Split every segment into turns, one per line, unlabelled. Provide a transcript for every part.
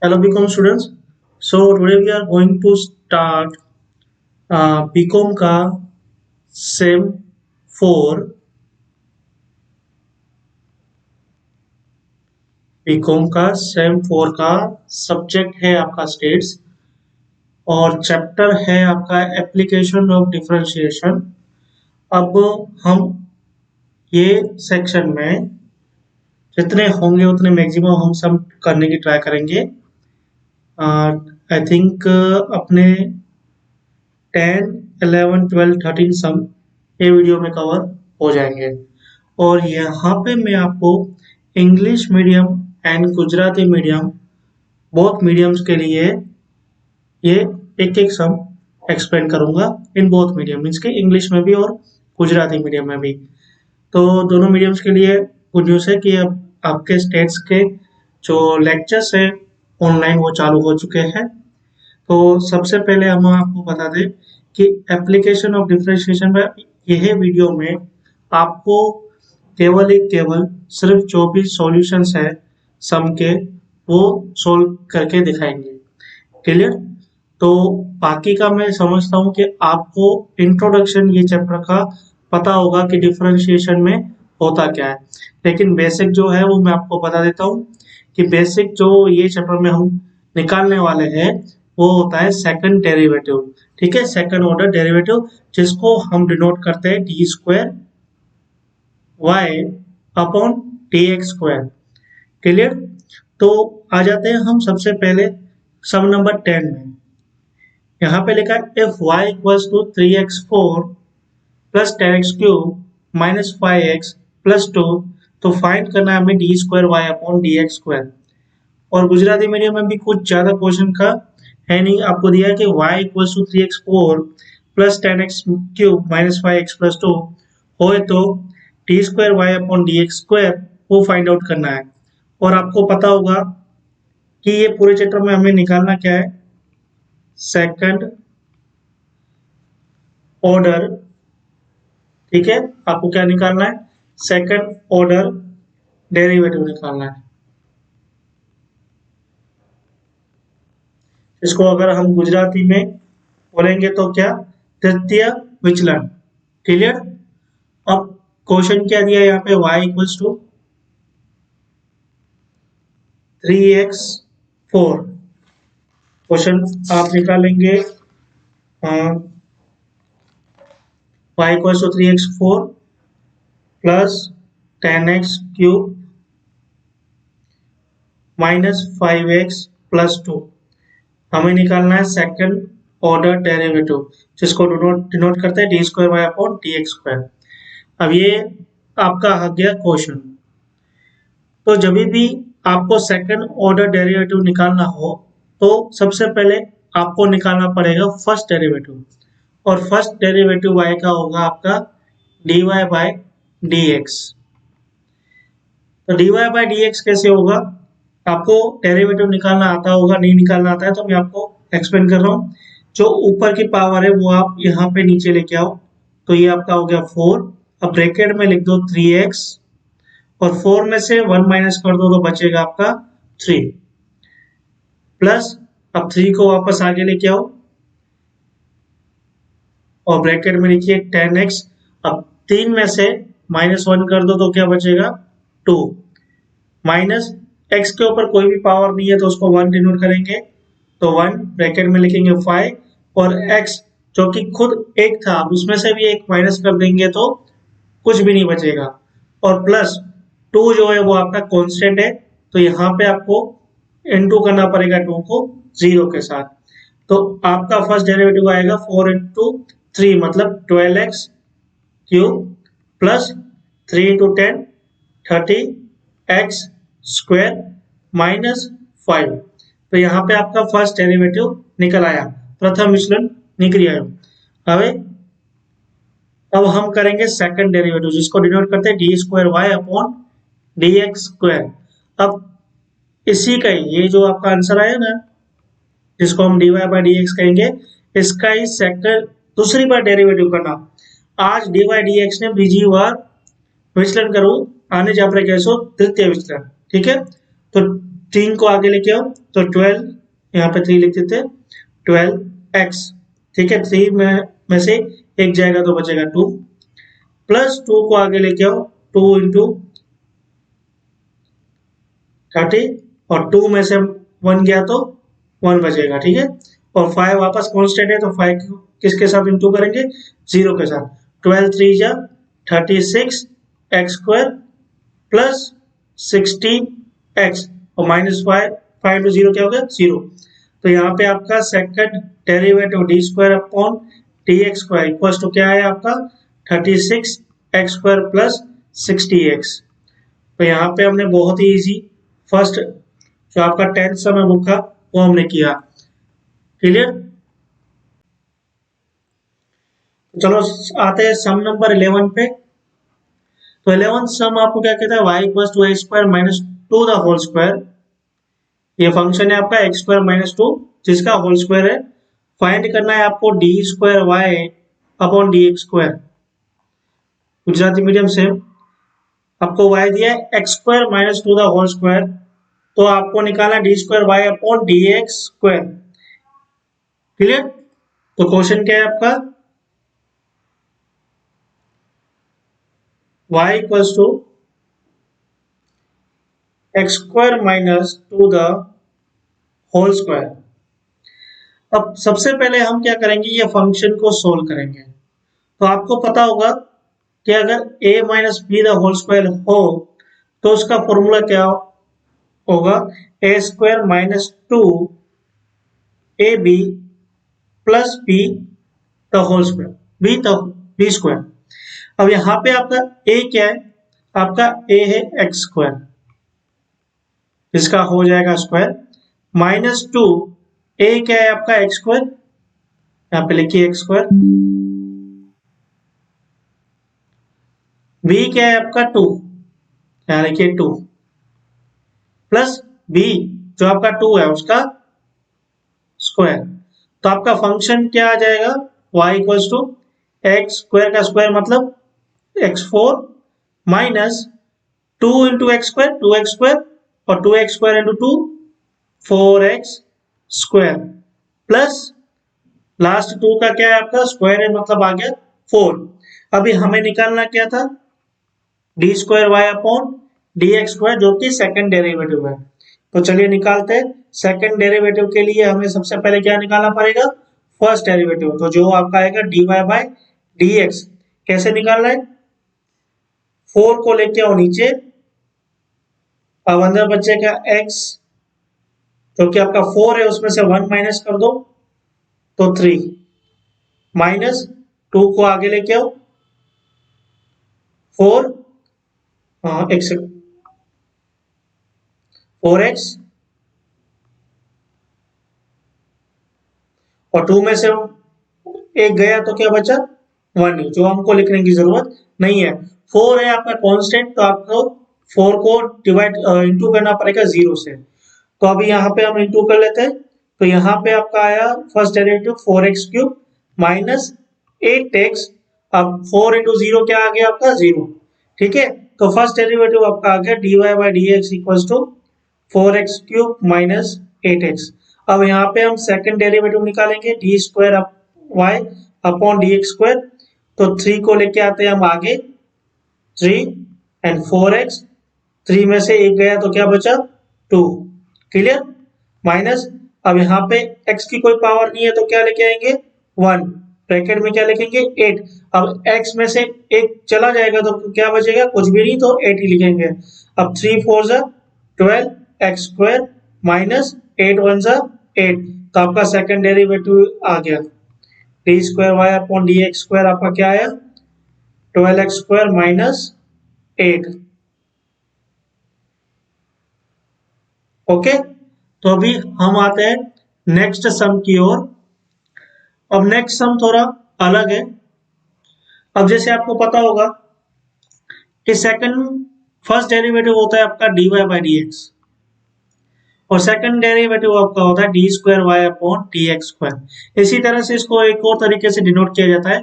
Hello BCom students. So today we are going to start BCom का same 4 BCom का same 4 का subject है आपका स्टेट्स और चैप्टर है आपका एप्लीकेशन ऑफ डिफरेंशिएशन। अब हम ये सेक्शन में जितने होंगे उतने मैक्सिमम हम सब करने की ट्राई करेंगे। आई थिंक अपने 10, 11, 12, 13 सम ये वीडियो में कवर हो जाएंगे और यहाँ पे मैं आपको English medium and Gujarati medium both mediums के लिए ये एक एक सम एक्सप्लेन करूंगा इन बोथ मीडियम मीन्स के इंग्लिश में भी और गुजराती मीडियम में भी। तो दोनों मीडियम्स के लिए गुड न्यूज़ है कि अब आपके स्टेट्स के जो लेक्चर्स है ऑनलाइन वो चालू हो चुके हैं। तो सबसे पहले हम आपको बता दें कि एप्लीकेशन ऑफ डिफरेंशिएशन में यह वीडियो में आपको केवल सिर्फ जो भी सॉल्यूशंस है सम के वो सॉल्व करके दिखाएंगे। क्लियर? तो बाकी का मैं समझता हूँ कि आपको इंट्रोडक्शन ये चैप्टर का पता होगा कि डिफरेंशिएशन में होता क्या है, लेकिन बेसिक जो है वो मैं आपको बता देता हूँ कि बेसिक जो ये चैप्टर में हम निकालने वाले हैं वो होता है सेकंड डेरिवेटिव। ठीक है, सेकंड ऑर्डर डेरिवेटिव जिसको हम डिनोट करते हैं d square y upon d x square. Clear? तो आ जाते हैं हम सबसे पहले सम नंबर 10 में। यहाँ पे लिखा है if y equals to 3x4 plus 10x cube minus 5x plus 2 तो फाइंड करना है हमें d square y upon d x square. और गुजराती मीडियम में भी कुछ ज्यादा क्वेश्चन का है नहीं, आपको दिया है कि y equals to 3x4 plus 10x cube minus 5x plus 2 हो तो d square y upon d x square वो फाइंड आउट करना है। और आपको पता होगा कि ये पूरे चैप्टर में हमें निकालना क्या है, सेकंड ऑर्डर। ठीक है, आपको क्या निकालना है, सेकंड ऑर्डर डेरिवेटिव निकालना है। इसको अगर हम गुजराती में बोलेंगे तो क्या, तृतीय विचलन। क्लियर? अब क्वेश्चन क्या दिया है यहाँ पे, y equals to 3x4। Question आप निकालेंगे y equals to 3x4 plus 10x cube minus 5x plus 2। हमें निकालना है सेकंड ऑर्डर डेरिवेटिव जिसको डिनोट करते हैं d square y upon d x square. अब ये आपका आ गया क्वेश्चन। तो जब भी आपको सेकंड ऑर्डर डेरिवेटिव निकालना हो तो सबसे पहले आपको निकालना पड़ेगा फर्स्ट डेरिवेटिव, और फर्स्ट डेरिवेटिव y का होगा आपका dy बाय dx। तो dy बाय dx कैसे होगा, आपको डेरिवेटिव निकालना आता होगा, नहीं निकालना आता है तो मैं आपको एक्सप्लेन कर रहा हूँ। जो ऊपर की पावर है वो आप यहाँ पे नीचे लेके आओ, तो ये आपका हो गया 4। अब ब्रैकेट में लिख दो 3x और 4 में से 1 माइनस कर दो तो बचेगा आपका 3 प्लस, अब 3 को वापस आगे लेके आओ और ब्रैकेट में लिखिए 10x। अब 3 में से माइनस 1 कर दो तो क्या बचेगा 2 माइनस x के ऊपर कोई भी पावर नहीं है तो उसको 1 डिनोट करेंगे, तो 1 ब्रैकेट में लिखेंगे 5 और x जो कि खुद एक था उसमें से भी एक माइनस कर देंगे तो कुछ भी नहीं बचेगा, और प्लस 2 जो है वो आपका कांस्टेंट है तो यहाँ पे आपको इनटू करना पड़ेगा 2 को 0 के साथ। तो आपका फर्स्ट डेरिवेटिव आएगा 4 इंटू 3 मतलब 12x cube plus 3 into 10 30x square minus 5। तो यहाँ पे आपका फर्स्ट डेरिवेटिव निकल आया, प्रथम विचलन निकल आया। अब हम करेंगे सेकंड डेरिवेटिव जिसको डिनोट करते हैं d square y upon d x square. अब इसी का ये जो आपका आंसर आया ना जिसको हम d y by d x कहेंगे, इसका ही सेकंड दूसरी बार डेरिवेटिव करना। आज डी वाई डी एक्स ने बीजी बार विचलन करूं, आने जा रहे कैसो तृतीय विचलन। ठीक है, तो 3 को आगे लेके आओ तो 12, यहाँ पे 3 लिख देते 12x, ठीक है। 3 में से एक जाएगा तो बचेगा 2, प्लस 2 को आगे लेके आओ 2 इंटू 30, और 2 में से 1 गया तो 1 बचेगा, ठीक है। और 5 वापस कांस्टेंट है तो 5 किसके साथ इंटू करेंगे, 0 के साथ। 12 3 जा 36 एक्स स्क्वायर प्लस 16 एक्स, और माइनस 5 टू 0 क्या हो गया, 0। तो यहाँ पे आपका second derivative d square upon d x square equal to क्या है आपका 36 एक्स स्क्वायर प्लस 60x। तो यहाँ पे हमने बहुत ही इजी फर्स्ट जो आपका 10th सम है बुक का वो हमने किया, क्लियर। चलो आते हैं सम नंबर 11 पे। तो 11th सम आपको क्या कहता है, y equal to a square minus 2 the whole square. ये फंक्शन है आपका एक्स स्क्वायर माइनस 2 जिसका होल स्क्वायर है। फाइंड करना है आपको d square y upon d x square. Gujarati medium से आपको y दिया है x square minus 2 the whole square, तो आपको निकालना d square y upon d x square, clear. तो क्वेश्चन क्या है आपका, y equals to x square minus 2 the whole square. अब सबसे पहले हम क्या करेंगे, ये फंक्शन को सोल्व करेंगे। तो आपको पता होगा कि अगर a minus B the whole square हो तो उसका फॉर्मूला क्या होगा, A square minus 2 A B plus B the whole square, B square. अब यहाँ पे आपका a क्या है, आपका a है एक्स स्क्वायर, इसका हो जाएगा स्क्वायर, माइनस 2 a क्या है आपका एक्स स्क्वायर, यहाँ पे लिखिए एक्स स्क्वायर, b क्या है आपका 2, यहाँ लिखिए 2, प्लस b जो आपका 2 है उसका स्क्वायर। तो आपका फंक्शन क्या आ जाएगा, y equals to x square का स्क्वायर मतलब x4 minus 2 into x square 2x square, और 2x square into 2 4x square, plus last 2 का क्या है आपका स्क्वायर है मतलब आ गया 4। अभी हमें निकालना क्या था, d square y upon d x square जो कि सेकंड डेरिवेटिव है। तो चलिए निकालते हैं। सेकंड डेरिवेटिव के लिए हमें सबसे पहले क्या निकालना पड़ेगा, फर्स्ट डेरिवेटिव, तो जो आपका आएगा d y by d x. कैसे निकालना है, 4 को लेके आओ नीचे, अब अंदर बचेगा x जो कि आपका 4 है उसमें से 1 माइनस कर दो तो 3, माइनस 2 को आगे लेके आओ 4 4x, और 2 में से एक गया तो क्या बचा 1, जो हमको लिखने की जरूरत नहीं है। 4 है आपका कांस्टेंट, तो आपको 4 को डिवाइड इंटू करना पड़ेगा 0 से। तो अभी यहाँ पे हम इंटू कर लेते हैं। तो यहाँ पे आपका आया first derivative 4x cube minus 8x, अब 4 इंटू 0 क्या आ गया आपका 0, ठीक है। तो फर्स्ट डेरिवेटिव आपका आ गया d y by d x equal to 4x cube minus 8x। अब यहाँ पे हम सेकंड डेरिवेटिव निकालेंगे d square y upon d x square. तो 3 को लेके आते हैं हम आगे, 3 एंड 4x, 3 में से एक गया तो क्या बचा 2, क्लियर, माइनस। अब यहाँ पे x की कोई पावर नहीं है तो क्या लेके आएंगे 1, ब्रैकेट में क्या लिखेंगे 8। अब x में से एक चला जाएगा तो क्या बचेगा, कुछ भी नहीं, तो 8 ही लिखेंगे। अब 3 4 जा 12 एक्स स्क्वायर माइनस 8 1 जा 8, तो आपका सेकंड डेरिवेटिव आ गया d square y upon d x square, आपका क्या आया 12 एक्स स्क्वायर माइनस 8। ओके, तो अभी हम आते हैं नेक्स्ट सम की ओर। अब नेक्स्ट सम थोड़ा अलग है। अब जैसे आपको पता होगा कि फर्स्ट डेरिवेटिव होता है आपका d y by d x, और सेकंड डेरिवेटिव आपका होता है d square y upon d x square. इसी तरह से इसको एक और तरीके से डिनोट किया जाता है।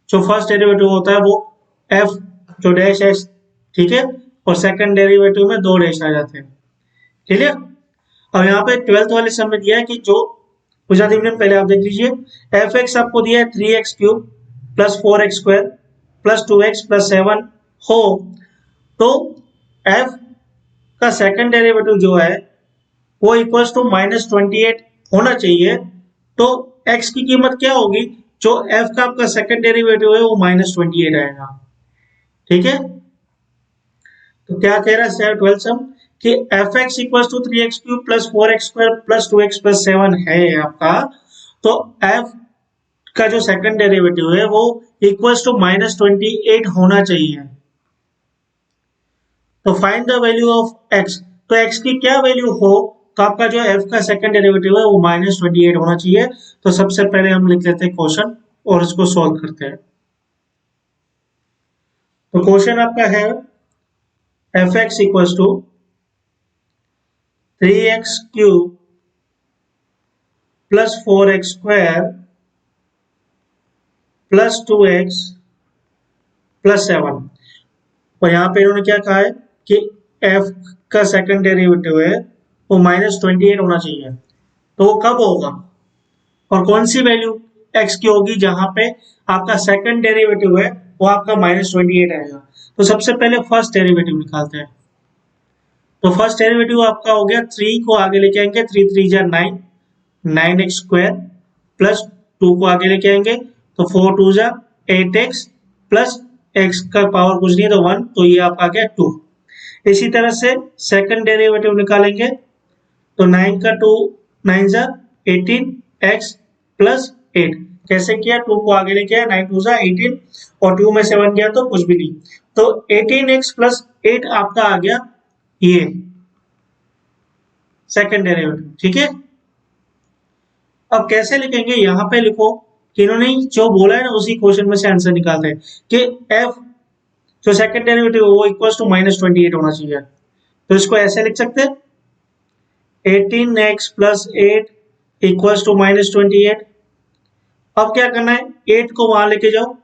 जो फर्स्ट डेरिवेटिव होता है वो एफ जो डैश है, ठीक है, और सेकंड डेरिवेटिव में 2 डैश आ जाते हैं, ठीक है। अब यहाँ पे 12th वाले सम में दिया है कि जो गुजराती मीडियम, पहले आप देख लीजिए, एफ एक्स आपको दिया है 3x³ plus 4x² plus 2x plus 7 हो, तो एफ का सेकंड डेरिवेटिव जो है वो इक्वल्स टू -28 होना चाहिए। तो x की कीमत क्या होगी, जो f का आपका सेकंड डेरिवेटिव है वो -28 आएगा। ठीक है, तो क्या कह रहा है 12th सम कि f x equals to 3x³ plus 4x² plus 2x plus 7 है आपका, तो f का जो सेकंड डेरिवेटिव है वो इक्वल्स टू -28 होना चाहिए। तो find the value of x, तो x की क्या वैल्यू हो तो आपका जो f का सेकंड डेरिवेटिव है वो -28 होना चाहिए। तो सबसे पहले हम लिख लेते हैं क्वेश्चन और इसको सॉल्व करते हैं। तो क्वेश्चन आपका है f x equals to 3x³ plus 4x² plus 2x plus 7। और यहाँ पे इन्होंने क्या कहा है कि f का सेकंड डेरिवेटिव है वो -28 होना चाहिए। तो वो कब होगा और कौन सी वैल्यू x की होगी जहां पे आपका सेकंड डेरिवेटिव है वो आपका -28 आएगा। तो सबसे पहले फर्स्ट डेरिवेटिव निकालते हैं। तो फर्स्ट डेरिवेटिव आपका हो गया 3 को आगे लेके आएंगे, 3 3 जा 9, 9x² प्लस 2 को आगे लेके आएंगे तो 4 2 जा 8x प्लस x का पावर कुछ नहीं है तो 1, तो ये आपका आ गया 2। इसी तरह से सेकंड डेरिवेटिव निकालेंगे तो 9 का 2 9 जा 18x प्लस 8। कैसे किया, 2 को आगे लेके आया, 9 2 जा 18 और 2 में 7 गया तो कुछ भी नहीं, तो 18x प्लस 8 आपका आ गया ये सेकंड डेरिवेटिव। ठीक है, अब कैसे लिखेंगे, यहां पे लिखो कि इन्होंने जो बोला है ना उसी क्वेश्चन में से आंसर निकालते हैं कि f जो सेकंड डेरिवेटिव वो इक्वल्स टू -28 होना चाहिए। तो इसको ऐसे लिख सकते हैं 18x प्लस 8 इक्वल्स टू -28। अब क्या करना है, 8 को वहां लेके जाओ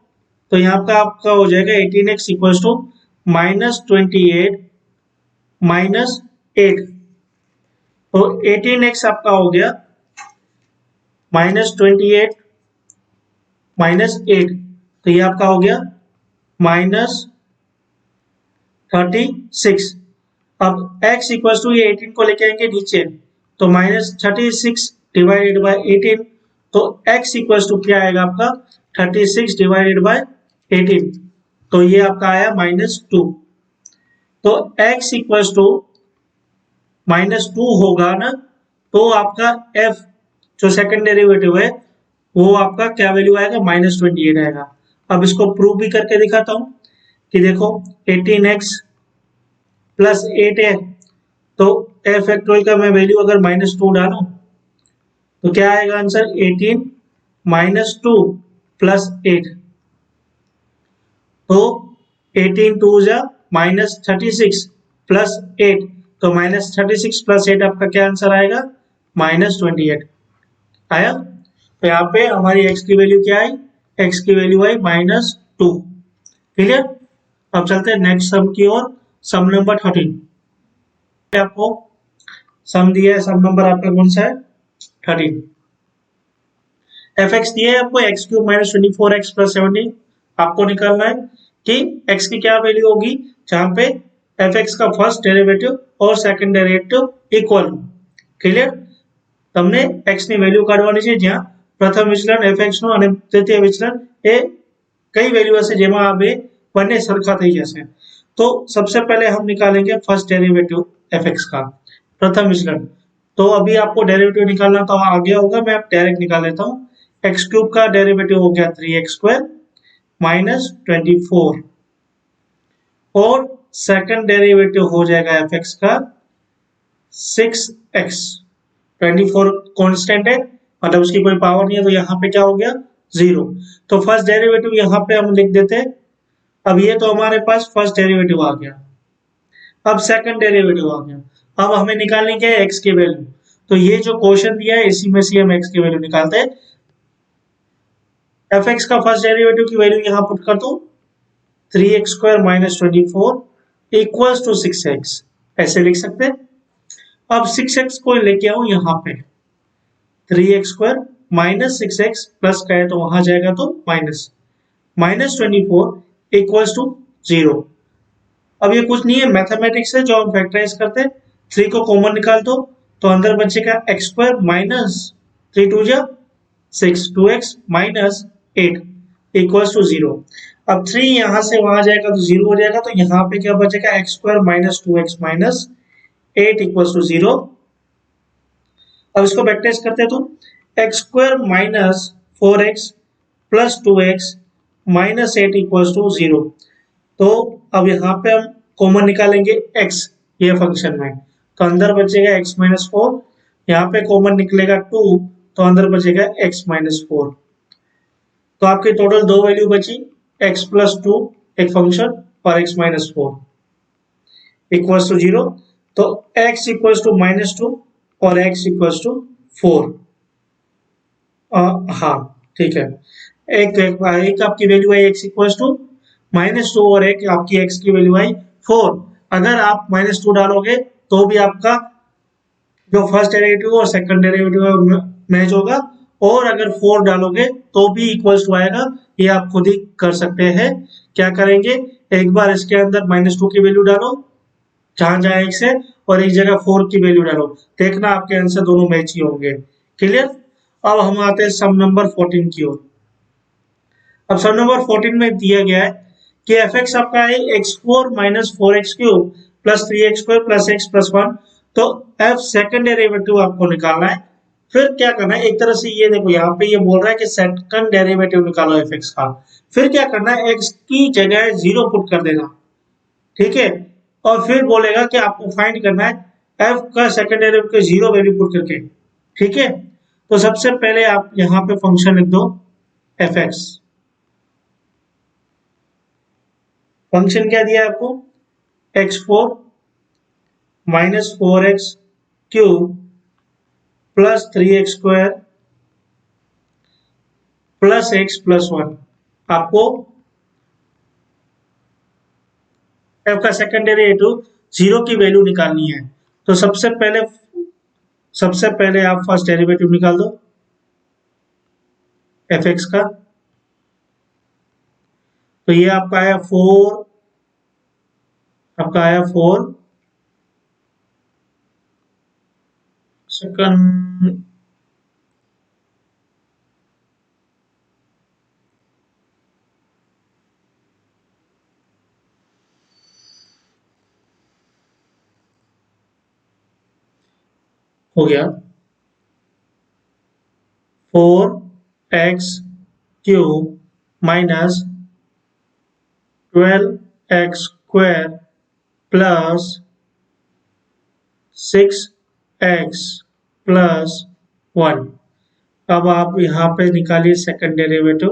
तो यहाँ का आपका हो जाएगा 18x इक्वल्स टू -28 माइनस 8। तो 18x आपका हो गया -28 माइनस 8, तो ये आपका हो गया -36। अब x इक्वल्स टू ये 18 को लेके आएंगे नीचे तो -36 डिवाइडेड बाय 18, तो x इक्वल्स टू क्या आएगा आपका 36 डिवाइडेड बाय 18, तो ये आपका आया -2। तो x इक्वल्स टू -2 होगा ना, तो आपका f जो सेकंड डेरिवेटिव है वो आपका क्या वैल्यू आएगा -28 आएगा। अब इसको प्रूव भी करके दिखाता हूं कि देखो 18x प्लस 8 है तो f फैक्टोरियल का मैं वैल्यू अगर -2 डालूं तो क्या आएगा आंसर 18 -2 प्लस 8, तो 18 2 जा -36 प्लस 8, तो -36 प्लस 8 आपका क्या आंसर आएगा -28 आया। तो यहाँ पे हमारी x की वैल्यू क्या आई, x की वैल्यू आई -2। क्लियर, अब चलते हैं नेक्स्ट सम की ओर, सम नंबर 13। आपको सम दिया है, सम नंबर आपका कौन सा है 13। एफ एक्स दिया है आपको x³ -24x प्लस 17। आपको निकालना है कि x की क्या वैल्यू होगी जहां पे एफ एक्स का फर्स्ट डेरिवेटिव और सेकंड डेरिवेटिव इक्वल हो। क्लियर, તમને x ની વેલ્યુ કાઢવાની છે જ્યાં પ્રથમ વિચલન fx નો અને દ્વિતીય વિચલન એ કઈ વેલ્યુ હશે જેમાં આ બે બંને સરખા થઈ જશે। तो सबसे पहले हम निकालेंगे फर्स्ट डेरिवेटिव fx का प्रथम विचलन। तो अभी आपको डेरिवेटिव निकालना तो आ गया होगा, मैं डायरेक्ट निकाल लेता हूँ। x³ का डेरिवेटिव हो गया 3x² माइनस 24 और सेकंड डेरिवेटिव हो जाएगा fx का 6x। 24 कांस्टेंट है मतलब उसकी कोई पावर नहीं है, तो यहाँ पे क्या हो गया 0। तो फर्स्ट डेरिवेटिव यहाँ पे हम लिख देते हैं। अब ये तो हमारे पास फर्स्ट डेरिवेटिव आ गया, अब सेकंड डेरिवेटिव आ गया। अब हमें निकालनी क्या है x की वैल्यू, तो ये जो क्वेश्चन दिया है इसी में से हम x की वैल्यू निकालते हैं। एफ एक्स का फर्स्ट डेरिवेटिव की वैल्यू यहाँ पुट कर दो 3x² minus 24 equals to 6x, ऐसे लिख सकते हैं। अब 6x को लेके आऊं यहाँ पे, 3x² माइनस 6x प्लस का है तो वहां जाएगा तो माइनस, -24 इक्वल्स टू 0। अब ये कुछ नहीं है, मैथमेटिक्स है जो हम फैक्टराइज करते हैं। 3 को कॉमन निकाल दो तो अंदर बचेगा x² माइनस 3 2 जा 6, 2x माइनस 8 इक्वल्स टू 0। अब 3 यहाँ से वहां जाएगा तो 0 हो जाएगा, तो यहाँ पे क्या बचेगा, x² minus 2x minus 8 equals to 0। अब इसको फैक्टराइज करते हैं तो x² minus 4x plus 2x minus 8 equals to 0। तो अब यहाँ पे हम कॉमन निकालेंगे x ये फंक्शन में, तो अंदर बचेगा x माइनस 4, यहाँ पे कॉमन निकलेगा 2 तो अंदर बचेगा x माइनस 4। तो आपकी टोटल दो वैल्यू बची, x प्लस 2 एक फंक्शन और x माइनस 4 इक्वल्स टू 0। तो x इक्वल्स टू -2 और x इक्वल्स टू 4। हाँ ठीक है, एक आपकी वैल्यू है x इक्वल्स टू -2 और एक आपकी x की वैल्यू आई 4। अगर आप -2 डालोगे तो भी आपका जो फर्स्ट डेरिवेटिव और सेकंड डेरिवेटिव मैच होगा, और अगर 4 डालोगे तो भी इक्वल्स टू आएगा। ये आप खुद ही कर सकते हैं। क्या करेंगे, एक बार इसके अंदर -2 की वैल्यू डालो जहां जहां x है, और एक जगह 4 की वैल्यू डालो, देखना आपके आंसर दोनों मैच ही होंगे। क्लियर। अब हम आते हैं सम नंबर 14 की ओर। अब सम नंबर 14 में दिया गया है कि f(x) आपका है x4 minus 4x³ plus 3x² plus x plus 1। तो f सेकंड डेरिवेटिव आपको निकालना है। फिर क्या करना है, एक तरह से ये देखो यहाँ पे ये बोल रहा है कि सेकंड डेरिवेटिव निकालो f(x) का। फिर क्या करना है, x की जगह 0 पुट कर देना, ठीक है। और फिर बोलेगा कि आपको फाइंड करना है f का सेकंड डेरिवेटिव 0 वैल्यू पुट करके, ठीक है। तो सबसे पहले आप यहाँ पे फंक्शन लिख दो f(x). फंक्शन क्या दिया है आपको, x4 minus 4x³ plus 3x² plus x plus 1। आपको f का सेकंड डेरिवेटिव 0 की वैल्यू निकालनी है। तो सबसे पहले आप फर्स्ट डेरिवेटिव निकाल दो f(x) का। तो ये आपका आया 4, आपका आया 4 सेकंड हो गया 4x³ minus 12x² plus 6x plus 1। अब आप यहाँ पे निकालिए सेकंड डेरिवेटिव।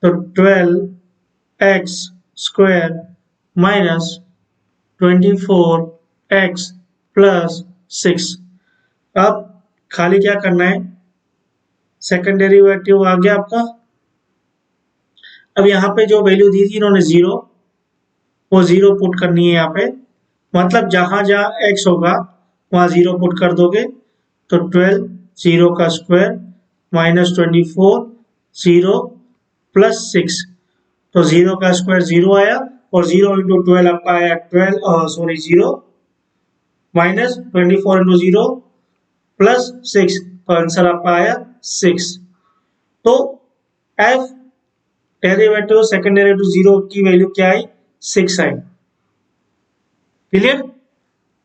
तो 12x² माइनस 24x प्लस 6। अब खाली क्या करना है, सेकंड डेरिवेटिव आ गया आपका। अब यहाँ पे जो वैल्यू दी थी इन्होंने 0, वो 0 पुट करनी है यहाँ पे। मतलब जहां जहां x होगा वहां 0 पुट कर दोगे। तो 12 0 का स्क्वायर माइनस 24 0 प्लस 6। तो 0 का स्क्वायर 0 आया, और 0 इंटू 12 आपका आया 0 माइनस 24 इंटू 0 प्लस 6। तो आंसर आपका आया 6। तो f डेरिवेटिव सेकंड डेरिवेटिव 0 की वैल्यू क्या आई, 6 आई। क्लियर।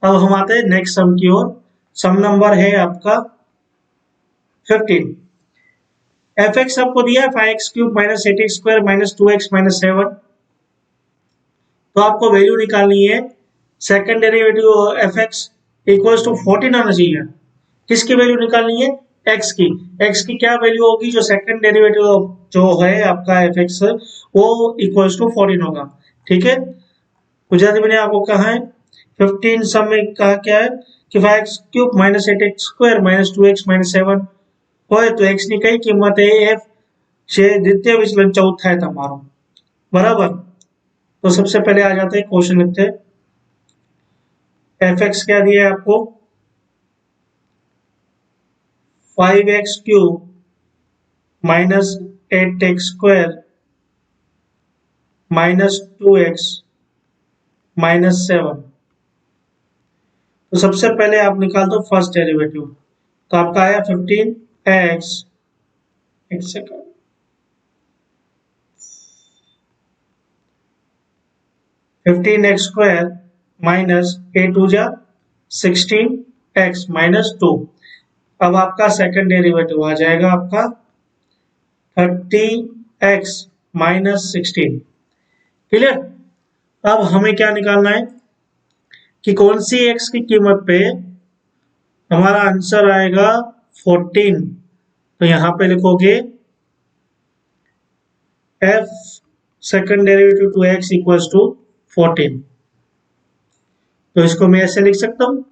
अब हम आते हैं नेक्स्ट सम की ओर। सम नंबर है आपका 15। f(x) आपको दिया है 5x³ minus 8x² minus 2x minus 7। तो आपको वैल्यू निकालनी है second derivative f(x) equals to 14 आना चाहिए। किसकी वैल्यू निकालनी है, x की। x की क्या वैल्यू होगी, जो सेकंड डेरिवेटिव जो है आपका f(x) वो इक्वल्स टू 14 होगा, ठीक है। गुजराती मैंने आपको कहा है 15 सम में कहा क्या है कि 5x³ minus 8x² minus 2x minus 7 હોય તો x ની કઈ કિંમત है f છે દ્વિતીય વિચलन चौथा है તમારો, बराबर। तो सबसे पहले आ जाते हैं क्वेश्चन लिखते हैं। एफ एक्स क्या दिया है आपको 5x³ minus 8x² minus 2x minus 7। तो सबसे पहले आप निकाल दो फर्स्ट डेरिवेटिव, तो आपका आया 15x, एक second, 15x² minus 16x minus 2। अब आपका सेकंड डेरिवेटिव आ जाएगा आपका 30x माइनस 16। क्लियर। अब हमें क्या निकालना है कि कौन सी x की कीमत पे हमारा आंसर आएगा 14। तो यहां पे लिखोगे f second derivative to x equals to 14। तो इसको मैं ऐसे लिख सकता हूं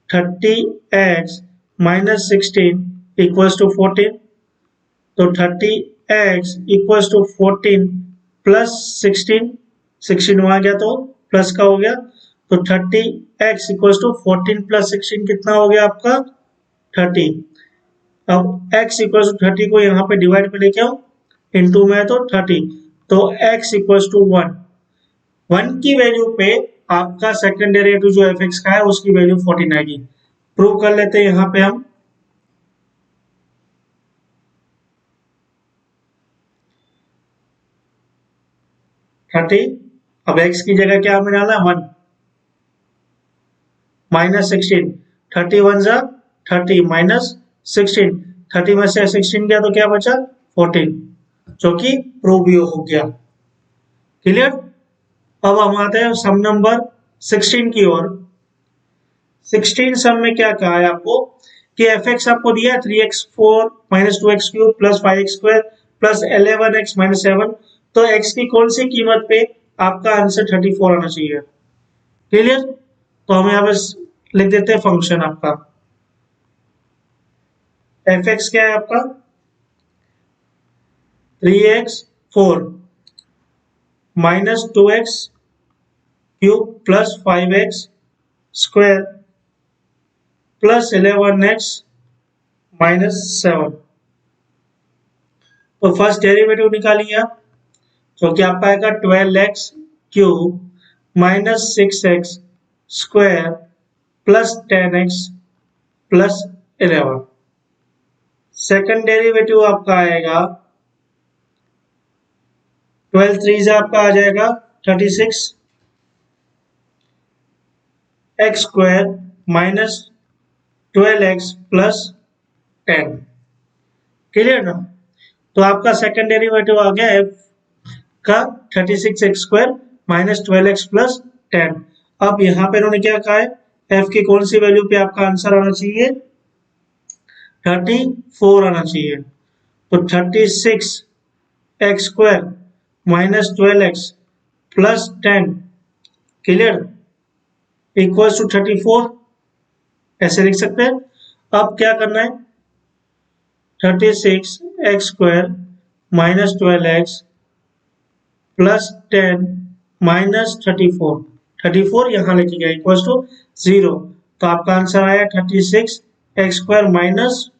30x माइनस 16 इक्वल्स टू 14। तो 30x इक्वल्स टू 14 प्लस 16 वहां गया तो प्लस का हो गया। तो 30x इक्वल्स टू 14 प्लस 16 कितना हो गया आपका 30। अब x इक्वल्स टू 30 को यहाँ पे डिवाइड पे लेके आओ, इनटू में तो 30, तो x इक्वल्स टू 1। 1 की वैल्यू पे आपका सेकंड डेरिवेटिव जो एफ एक्स का है उसकी वैल्यू 14 आएगी। प्रूव कर लेते हैं यहाँ पे हम। थर्टी, अब x की जगह क्या हमें डालना है 1 माइनस 16। 30 1 जा 30 माइनस 16, 30 में से 16 गया तो क्या बचा 14, जो कि प्रूव भी हो गया। क्लियर। अब हम आते हैं सम नंबर 16 की ओर। 16 सम में क्या कहा है आपको कि एफ एक्स आपको दिया है 3x4 minus 2x³ plus 5x² plus 11x minus 7। तो x की कौन सी कीमत पे आपका आंसर 34 आना चाहिए। क्लियर। तो हम यहाँ पे लिख देते हैं फंक्शन आपका एफ एक्स क्या है आपका 3x4 minus 2x³ plus 5x² plus 11x minus 7। तो फर्स्ट डेरिवेटिव निकालिए आप, जो कि आपका आएगा 12x³ minus 6x² plus 10x plus 11। Second derivative आपका आएगा 12 3 से आपका आ जाएगा 36 x² minus 12x plus 10। Clear ना। तो आपका सेकंड डेरिवेटिव आ गया f का 36x² माइनस 12x प्लस 10। अब यहाँ पे उन्होंने क्या कहा है f की कौन सी वैल्यू पे आपका आंसर आना चाहिए 34 आना चाहिए। तो 36x² minus 12x plus 10 clear equals to 34, ऐसे लिख सकते हैं। अब क्या करना है 36x² minus 12x plus 10 minus 34 यहाँ लेके गया इक्वल्स टू 0। तो आपका आंसर आया 36x² minus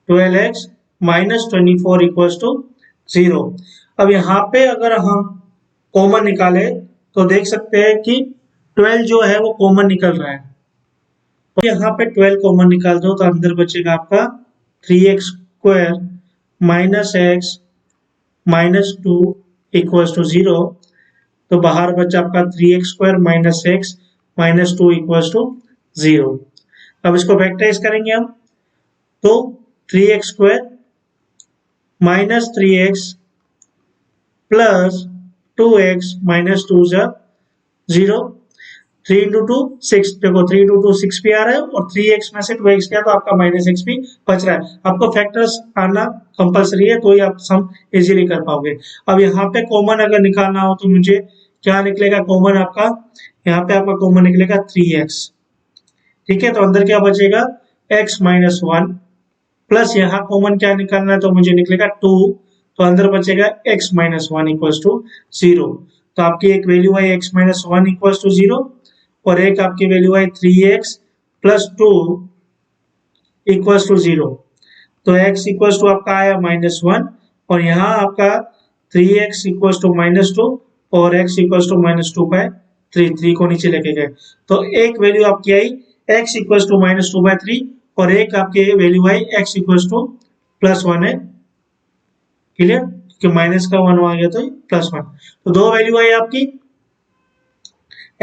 12x minus 24 equals to 0। अब यहाँ पे अगर हम कॉमन निकाले तो देख सकते हैं कि 12 जो है वो कॉमन निकल रहा है। तो यहाँ पे 12 कॉमन निकाल दो तो अंदर बचेगा आपका 3x² minus x minus 2 equals to 0। तो बाहर बचा आपका 3x² minus x minus 2 equals to 0। अब इसको फैक्टराइज करेंगे हम, तो 3x² minus 3x plus 2x minus 2 जा 0। 3 इंटू 2 6, देखो 3 इंटू 2 6 भी आ रहा है और 3x में से 2x गया तो आपका माइनस x भी बच रहा है। आपको फैक्टर्स आना कंपलसरी है तो ही आप सम इजीली कर पाओगे। अब यहाँ पे कॉमन अगर निकालना हो तो मुझे क्या निकलेगा कॉमन आपका, यहाँ पे आपका कॉमन निकलेगा 3x। ठीक है, तो अंदर क्या बचेगा x माइनस 1 प्लस यहाँ कॉमन क्या निकालना है तो मुझे निकलेगा 2, तो अंदर बचेगा x माइनस 1 इक्वल्स टू 0। तो आपकी एक वैल्यू है x माइनस 1 इक्वल्स टू 0 और एक आपकी वैल्यू आई 3x प्लस 2 इक्वल्स टू 0। तो x इक्वल्स टू आपका आया -1 और यहाँ आपका 3x इक्वल्स टू -2 और x इक्वल्स टू -2/3, 3 को नीचे लेके गए। तो एक वैल्यू आपकी आई x इक्वल्स टू -2/3 और एक आपकी वैल्यू आई x इक्वल्स टू +1 है। क्लियर? क्योंकि माइनस का 1 आ गया तो +1। तो दो वैल्यू आई आपकी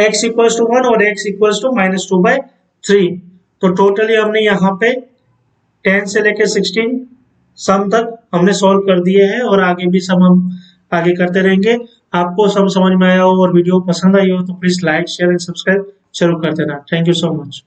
x इक्वल्स टू 1 और x इक्वल्स टू -2/3। तो टोटली हमने यहाँ पे 10 से लेके 16 सम तक हमने सॉल्व कर दिए हैं और आगे भी सम हम आगे करते रहेंगे। आपको सम समझ में आया हो और वीडियो पसंद आई हो तो please like share and subscribe जरूर कर देना। Thank you so much.